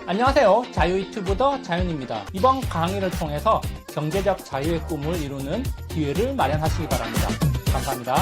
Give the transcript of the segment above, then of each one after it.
안녕하세요. 자유유튜브더 자윤입니다. 이번 강의를 통해서 경제적 자유의 꿈을 이루는 기회를 마련하시기 바랍니다. 감사합니다.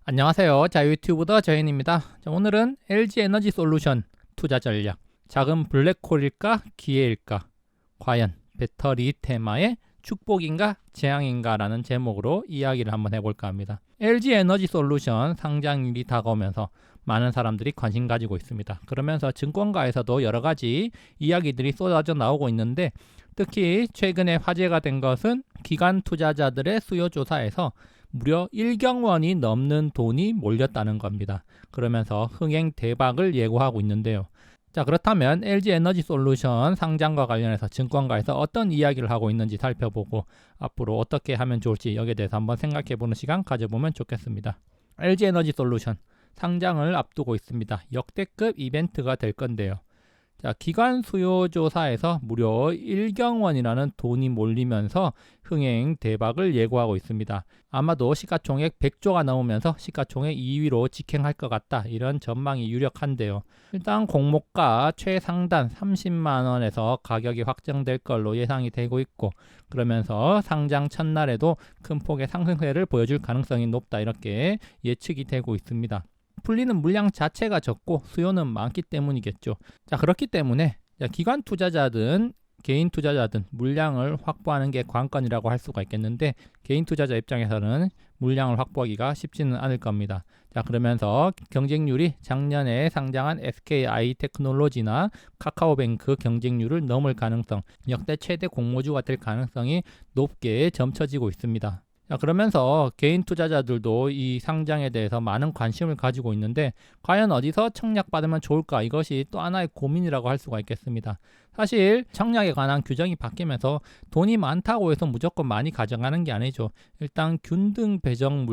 안녕하세요. 자유유튜브더 자윤입니다. 오늘은 LG에너지솔루션 투자 전략, 작은 블랙홀일까 기회일까, 과연 배터리 테마의 축복인가 재앙인가 라는 제목으로 이야기를 한번 해볼까 합니다. LG에너지솔루션 상장일이 다가오면서 많은 사람들이 관심 가지고 있습니다. 그러면서 증권가에서도 여러 가지 이야기들이 쏟아져 나오고 있는데, 특히 최근에 화제가 된 것은 기관 투자자들의 수요 조사에서 무려 1경 원이 넘는 돈이 몰렸다는 겁니다. 그러면서 흥행 대박을 예고하고 있는데요. 자, 그렇다면 LG에너지솔루션 상장과 관련해서 증권가에서 어떤 이야기를 하고 있는지 살펴보고 앞으로 어떻게 하면 좋을지 여기에 대해서 한번 생각해보는 시간 가져보면 좋겠습니다. LG에너지솔루션 상장을 앞두고 있습니다. 역대급 이벤트가 될 건데요. 자, 기관 수요 조사에서 무려 1경원이라는 돈이 몰리면서 흥행 대박을 예고하고 있습니다. 아마도 시가총액 100조가 넘으면서 시가총액 2위로 직행할 것 같다, 이런 전망이 유력한데요. 일단 공모가 최상단 30만원에서 가격이 확정될 걸로 예상이 되고 있고, 그러면서 상장 첫날에도 큰 폭의 상승세를 보여줄 가능성이 높다, 이렇게 예측이 되고 있습니다. 풀리는 물량 자체가 적고 수요는 많기 때문이겠죠. 자, 그렇기 때문에 기관 투자자든 개인 투자자든 물량을 확보하는 게 관건이라고 할 수가 있겠는데, 개인 투자자 입장에서는 물량을 확보하기가 쉽지는 않을 겁니다. 자, 그러면서 경쟁률이 작년에 상장한 SKI테크놀로지나 카카오뱅크 경쟁률을 넘을 가능성, 역대 최대 공모주가 될 가능성이 높게 점쳐지고 있습니다. 자, 그러면서 개인 투자자들도 이 상장에 대해서 많은 관심을 가지고 있는데, 과연 어디서 청약받으면 좋을까, 이것이 또 하나의 고민이라고 할 수가 있겠습니다. 사실 청약에 관한 규정이 바뀌면서 돈이 많다고 해서 무조건 많이 가져가는 게 아니죠. 일단 균등 배정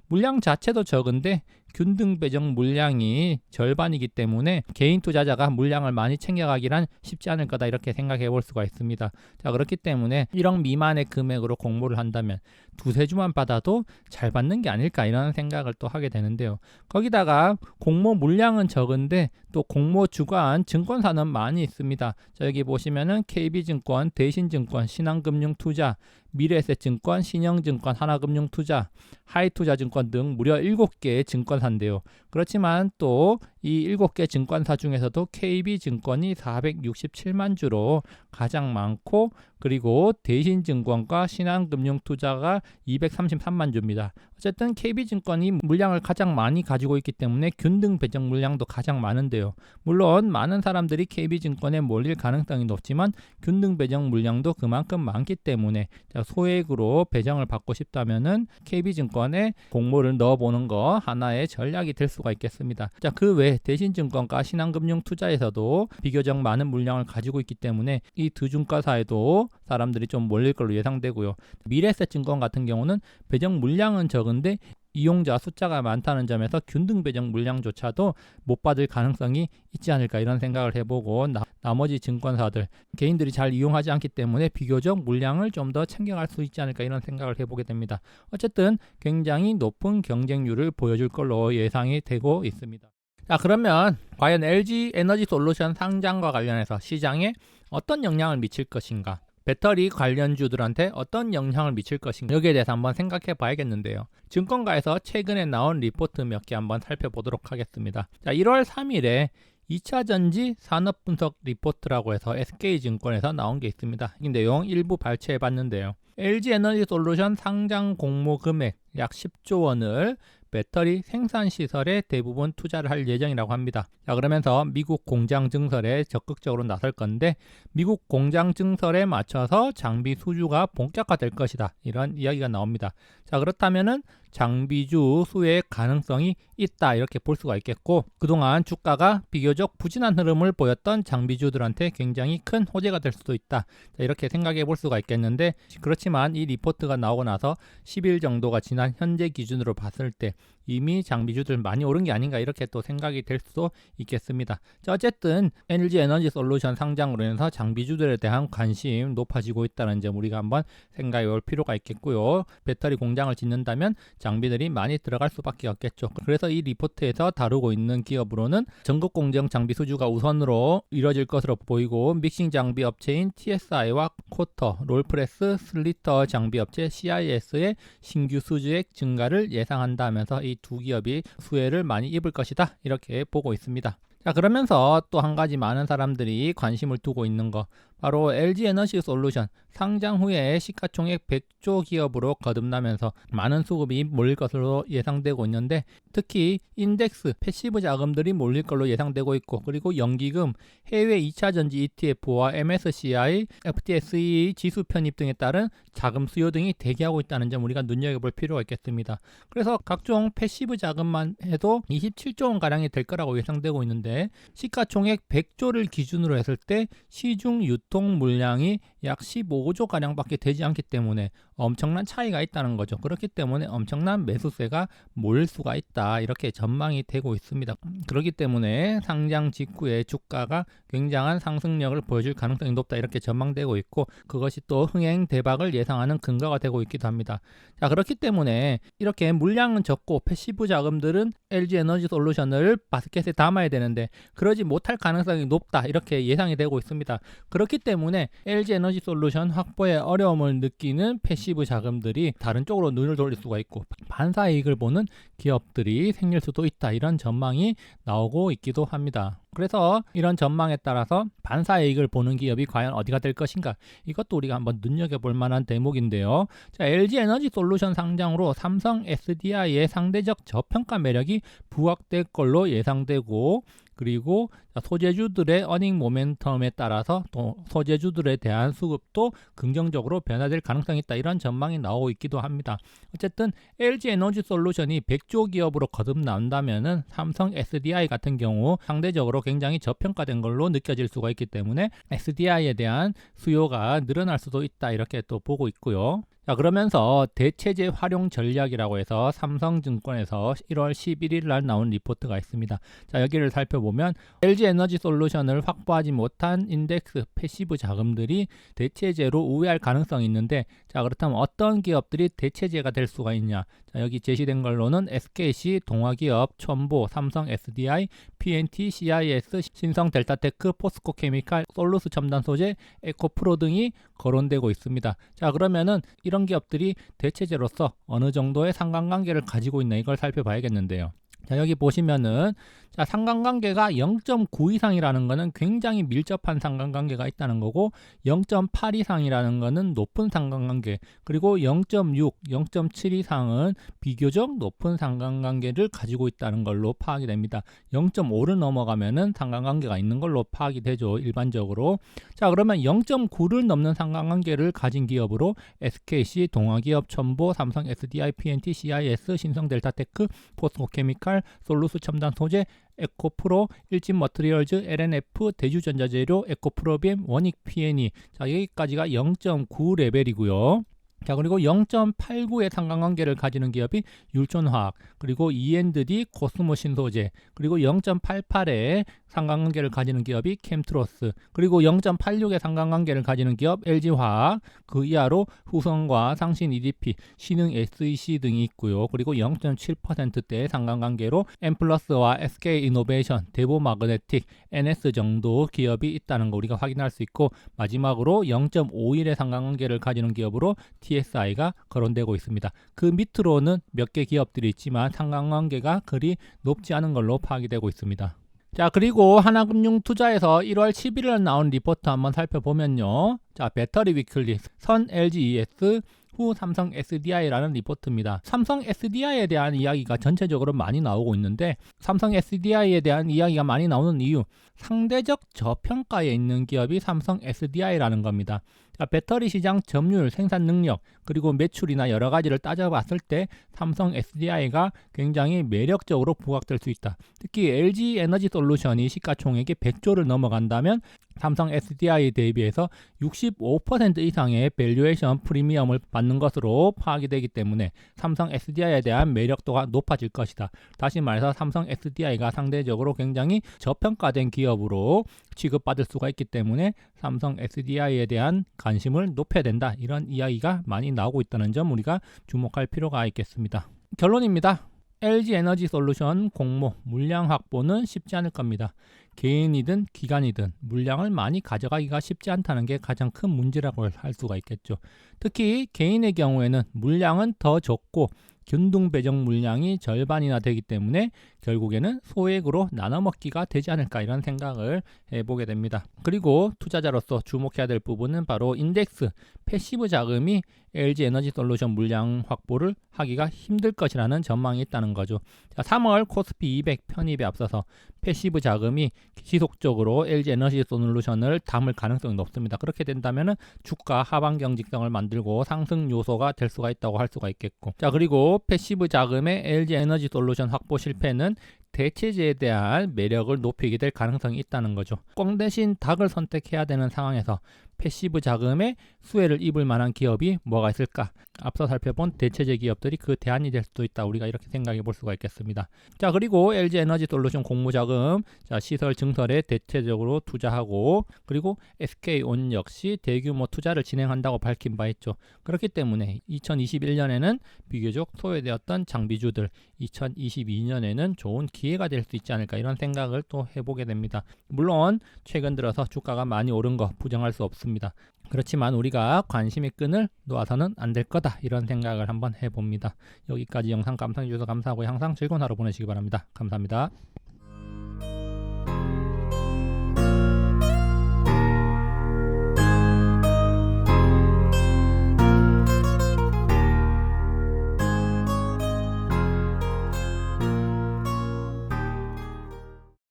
물량 자체도 적은데 균등 배정 물량이 절반이기 때문에 개인 투자자가 물량을 많이 챙겨가기란 쉽지 않을 거다, 이렇게 생각해 볼 수가 있습니다. 자, 그렇기 때문에 1억 미만의 금액으로 공모를 한다면 두세 주만 받아도 잘 받는 게 아닐까, 이런 생각을 또 하게 되는데요. 거기다가 공모 물량은 적은데 또 공모 주관 증권사는 많이 있습니다. 자, 여기 보시면은 KB증권, 대신증권, 신한금융투자, 미래에셋증권, 신영증권, 하나금융투자, 하이투자증권 등 무려 7개의 증권사인데요. 그렇지만 또 이 7개 증권사 중에서도 KB증권이 467만 주로 가장 많고, 그리고 대신증권과 신한금융투자가 233만 주입니다. 어쨌든 KB증권이 물량을 가장 많이 가지고 있기 때문에 균등 배정 물량도 가장 많은데요. 물론 많은 사람들이 KB증권에 몰릴 가능성이 높지만 균등 배정 물량도 그만큼 많기 때문에 소액으로 배정을 받고 싶다면은 KB증권에 공모를 넣어보는 거 하나의 전략이 될 수가 있겠습니다. 자, 그 외에 대신증권과 신한금융투자에서도 비교적 많은 물량을 가지고 있기 때문에 이 두 증권사에도 사람들이 좀 몰릴 걸로 예상되고요. 미래에셋증권 같은 경우는 배정 물량은 적은데 이용자 숫자가 많다는 점에서 균등 배정 물량조차도 못 받을 가능성이 있지 않을까, 이런 생각을 해보고 나머지 증권사들 개인들이 잘 이용하지 않기 때문에 비교적 물량을 좀 더 챙겨갈 수 있지 않을까, 이런 생각을 해보게 됩니다. 어쨌든 굉장히 높은 경쟁률을 보여줄 걸로 예상이 되고 있습니다. 자, 그러면 과연 LG에너지솔루션 상장과 관련해서 시장에 어떤 영향을 미칠 것인가, 배터리 관련주들한테 어떤 영향을 미칠 것인가, 여기에 대해서 한번 생각해 봐야겠는데요. 증권가에서 최근에 나온 리포트 몇 개 한번 살펴보도록 하겠습니다. 자, 1월 3일에 2차전지 산업분석 리포트라고 해서 SK증권에서 나온 게 있습니다. 이 내용 일부 발췌해 봤는데요. LG에너지솔루션 상장 공모 금액 약 10조 원을 배터리 생산 시설에 대부분 투자를 할 예정이라고 합니다. 자, 그러면서 미국 공장 증설에 적극적으로 나설 건데, 미국 공장 증설에 맞춰서 장비 수주가 본격화될 것이다, 이런 이야기가 나옵니다. 자, 그렇다면은 장비주 수의 가능성이 있다, 이렇게 볼 수가 있겠고, 그동안 주가가 비교적 부진한 흐름을 보였던 장비주들한테 굉장히 큰 호재가 될 수도 있다, 자, 이렇게 생각해 볼 수가 있겠는데, 그렇지만 이 리포트가 나오고 나서 10일 정도가 지난 현재 기준으로 봤을 때 이미 장비주들 많이 오른 게 아닌가 이렇게 또 생각이 될 수도 있겠습니다. 자, 어쨌든 LG 에너지 솔루션 상장으로 인해서 장비주들에 대한 관심 높아지고 있다는 점 우리가 한번 생각해 볼 필요가 있겠고요. 배터리 공장을 짓는다면 장비들이 많이 들어갈 수밖에 없겠죠. 그래서 이 리포트에서 다루고 있는 기업으로는 전국 공정 장비 수주가 우선으로 이뤄질 것으로 보이고, 믹싱 장비 업체인 TSI와 쿼터, 롤프레스, 슬리터 장비 업체 CIS의 신규 수주액 증가를 예상한다면서 이 두 기업이 수혜를 많이 입을 것이다 이렇게 보고 있습니다. 자, 그러면서 또 한 가지 많은 사람들이 관심을 두고 있는 거, 바로 LG 에너지 솔루션 상장 후에 시가총액 100조 기업으로 거듭나면서 많은 수급이 몰릴 것으로 예상되고 있는데, 특히 인덱스, 패시브 자금들이 몰릴 걸로 예상되고 있고, 그리고 연기금, 해외 2차전지 ETF와 MSCI, FTSE 지수 편입 등에 따른 자금 수요 등이 대기하고 있다는 점 우리가 눈여겨볼 필요가 있겠습니다. 그래서 각종 패시브 자금만 해도 27조 원가량이 될 거라고 예상되고 있는데, 시가총액 100조를 기준으로 했을 때 시중 유통 물량이 약 15조 가량밖에 되지 않기 때문에 엄청난 차이가 있다는 거죠. 그렇기 때문에 엄청난 매수세가 몰릴 수가 있다 이렇게 전망이 되고 있습니다. 그렇기 때문에 상장 직후에 주가가 굉장한 상승력을 보여줄 가능성이 높다 이렇게 전망되고 있고, 그것이 또 흥행 대박을 예상하는 근거가 되고 있기도 합니다. 자, 그렇기 때문에 이렇게 물량은 적고 패시브 자금들은 LG 에너지 솔루션을 바스켓에 담아야 되는데 그러지 못할 가능성이 높다 이렇게 예상이 되고 있습니다. 그렇기 때문에 LG 에너지 솔루션 확보에 어려움을 느끼는 패시브 자금들이 다른 쪽으로 눈을 돌릴 수가 있고, 반사이익을 보는 기업들이 생길 수도 있다 이런 전망이 나오고 있기도 합니다. 그래서 이런 전망에 따라서 반사이익을 보는 기업이 과연 어디가 될 것인가, 이것도 우리가 한번 눈여겨볼 만한 대목인데요. 자, LG 에너지 솔루션 상장으로 삼성 SDI의 상대적 저평가 매력이 부각될 걸로 예상되고, 그리고 소재주들의 어닝 모멘텀에 따라서 또 소재주들에 대한 수급도 긍정적으로 변화될 가능성이 있다 이런 전망이 나오고 있기도 합니다. 어쨌든 LG 에너지 솔루션이 100조 기업으로 거듭난다면은 삼성 SDI 같은 경우 상대적으로 굉장히 저평가된 걸로 느껴질 수가 있기 때문에 SDI에 대한 수요가 늘어날 수도 있다 이렇게 또 보고 있고요. 자, 그러면서 대체재 활용 전략이라고 해서 삼성증권에서 1월 11일 날 나온 리포트가 있습니다. 자, 여기를 살펴보면 LG 에너지 솔루션을 확보하지 못한 인덱스 패시브 자금들이 대체재로 우회할 가능성이 있는데, 자, 그렇다면 어떤 기업들이 대체재가 될 수가 있냐. 자, 여기 제시된 걸로는 SKC, 동아기업, 첨보, 삼성 SDI, PNT, CIS, 신성 델타테크, 포스코 케미칼, 솔루스 첨단 소재, 에코프로 등이 거론되고 있습니다. 자, 그러면은 이런 기업들이 대체재로서 어느 정도의 상관관계를 가지고 있나 이걸 살펴봐야겠는데요. 자, 여기 보시면은 자, 상관관계가 0.9 이상이라는 것은 굉장히 밀접한 상관관계가 있다는 거고, 0.8 이상이라는 것은 높은 상관관계, 그리고 0.6, 0.7 이상은 비교적 높은 상관관계를 가지고 있다는 걸로 파악이 됩니다. 0.5를 넘어가면은 상관관계가 있는 걸로 파악이 되죠, 일반적으로. 자, 그러면 0.9를 넘는 상관관계를 가진 기업으로 SKC, 동아기업, 첨보, 삼성 SDI, PNT, CIS, 신성 델타테크, 포스코 케미칼, 솔루스 첨단 소재, 에코프로, 일진 머트리얼즈, LNF, 대주전자재료, 에코프로빔, 원익 PNE. 자, 여기까지가 0.9 레벨이고요. 자, 그리고 0.89의 상관관계를 가지는 기업이 율촌화학, 그리고 E&D, 코스모 신소재, 그리고 0.88의 상관관계를 가지는 기업이 캠트로스, 그리고 0.86의 상관관계를 가지는 기업 LG화학, 그 이하로 후성과 상신 EDP, 신흥 SEC 등이 있고요. 그리고 0.7%대의 상관관계로 엠플러스와 SK이노베이션, 대보마그네틱, NS 정도 기업이 있다는 거 우리가 확인할 수 있고, 마지막으로 0.51의 상관관계를 가지는 기업으로 TSI가 거론되고 있습니다. 그 밑으로는 몇 개 기업들이 있지만 상관관계가 그리 높지 않은 걸로 파악이 되고 있습니다. 자, 그리고 하나금융투자에서 1월 11일 나온 리포트 한번 살펴보면요. 자, 배터리 위클리 선 LGES 후 삼성 SDI라는 리포트입니다. 삼성 SDI에 대한 이야기가 전체적으로 많이 나오고 있는데, 삼성 SDI에 대한 이야기가 많이 나오는 이유, 상대적 저평가에 있는 기업이 삼성 SDI라는 겁니다. 자, 배터리 시장 점유율, 생산 능력, 그리고 매출이나 여러 가지를 따져봤을 때 삼성 SDI가 굉장히 매력적으로 부각될 수 있다. 특히 LG 에너지 솔루션이 시가총액이 100조를 넘어간다면 삼성 SDI 대비해서 65% 이상의 밸류에이션 프리미엄을 받는 것으로 파악이 되기 때문에 삼성 SDI에 대한 매력도가 높아질 것이다. 다시 말해서 삼성 SDI가 상대적으로 굉장히 저평가된 기업으로 취급받을 수가 있기 때문에 삼성 SDI에 대한 관심을 높여야 된다. 이런 이야기가 많이 나오고 있다는 점 우리가 주목할 필요가 있겠습니다. 결론입니다. LG 에너지 솔루션 공모 물량 확보는 쉽지 않을 겁니다. 개인이든 기관이든 물량을 많이 가져가기가 쉽지 않다는 게 가장 큰 문제라고 할 수가 있겠죠. 특히 개인의 경우에는 물량은 더 적고 균등 배정 물량이 절반이나 되기 때문에 결국에는 소액으로 나눠 먹기가 되지 않을까 이런 생각을 해보게 됩니다. 그리고 투자자로서 주목해야 될 부분은 바로 인덱스, 패시브 자금이 LG 에너지 솔루션 물량 확보를 하기가 힘들 것이라는 전망이 있다는 거죠. 자, 3월 코스피 200 편입에 앞서서 패시브 자금이 지속적으로 LG 에너지 솔루션을 담을 가능성이 높습니다. 그렇게 된다면 주가 하방 경직성을 만들고 상승 요소가 될 수가 있다고 할 수가 있겠고, 자, 그리고 패시브 자금의 LG 에너지 솔루션 확보 실패는 대체제에 대한 매력을 높이게 될 가능성이 있다는 거죠. 꽝 대신 닭을 선택해야 되는 상황에서 패시브 자금의 수혜를 입을 만한 기업이 뭐가 있을까? 앞서 살펴본 대체제 기업들이 그 대안이 될 수도 있다. 우리가 이렇게 생각해 볼 수가 있겠습니다. 자, 그리고 LG 에너지 솔루션 공모자금, 자, 시설 증설에 대체적으로 투자하고, 그리고 SK온 역시 대규모 투자를 진행한다고 밝힌 바 있죠. 그렇기 때문에 2021년에는 비교적 소외되었던 장비주들, 2022년에는 좋은 기회가 될 수 있지 않을까 이런 생각을 또 해보게 됩니다. 물론 최근 들어서 주가가 많이 오른 거 부정할 수 없습니다. 그렇지만 우리가 관심의 끈을 놓아서는 안 될 거다 이런 생각을 한번 해봅니다. 여기까지 영상 감상해 주셔서 감사하고 항상 즐거운 하루 보내시기 바랍니다. 감사합니다.